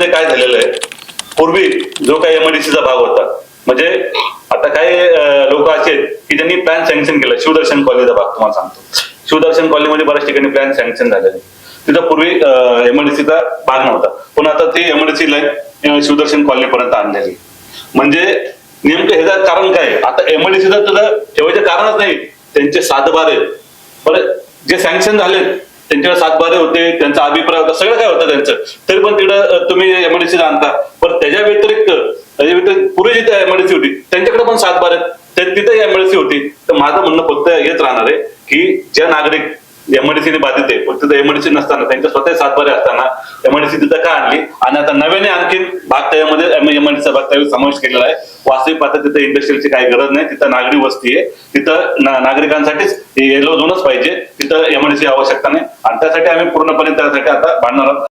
मध्ये काय झालेलं आहे, पूर्वी जो काही एमआयडीसीचा भाग होता, म्हणजे आता काही लोक असे आहेत की ज्यांनी प्लॅन सँक्शन केला. शिवदर्शन कॉलनीचा भाग तुम्हाला सांगतो, शिवदर्शन कॉलनीमध्ये बऱ्याच ठिकाणी प्लॅन सँक्शन झालेले. तिथं पूर्वी एमआयडीसीचा भाग नव्हता, पण आता ते एमआयडीसी लाईन शिवदर्शन कॉलनीपर्यंत आणलेली. म्हणजे नेमकं ह्याचं कारण काय? आता एमआयडीसीचं तुझं ठेवायचं कारणच नाही, त्यांचे सातबारे बरं जे सँक्शन झाले त्यांच्याकडे सातबारे होते, त्यांचा अभिप्राय होता, सगळं काय होतं त्यांचं, तरी पण तिकडं तुम्ही एमआयडीसी आणता. पण त्याच्या व्यतिरिक्त पुढे जिथे एमआयडीसी होती त्यांच्याकडे पण सातबारे, तिथे एमआयडीसी होती. तर माझं म्हणणं फक्त हेच राहणार आहे की जे नागरिक एमआयडीसीने बाधित आहे, पण तिथं एमआयडीसी नसताना, त्यांच्या स्वतः सातबारे असताना एमआयडीसी तिथं का आणली, आणि आता नव्याने आणखी भाग त्यामध्ये एमआयडीसीचा भाग त्यावेळी समावेश केलेला आहे. वास्तविक पाहता तिथं इंडस्ट्रीची काही गरज नाही, तिथं नागरी वस्ती आहे, तिथं नागरिकांसाठीच येलो झोनच पाहिजे, तिथं एमआयडीसी आवश्यकता नाही. आणि त्यासाठी आम्ही पूर्णपणे त्यासाठी आता भांडणार आहोत.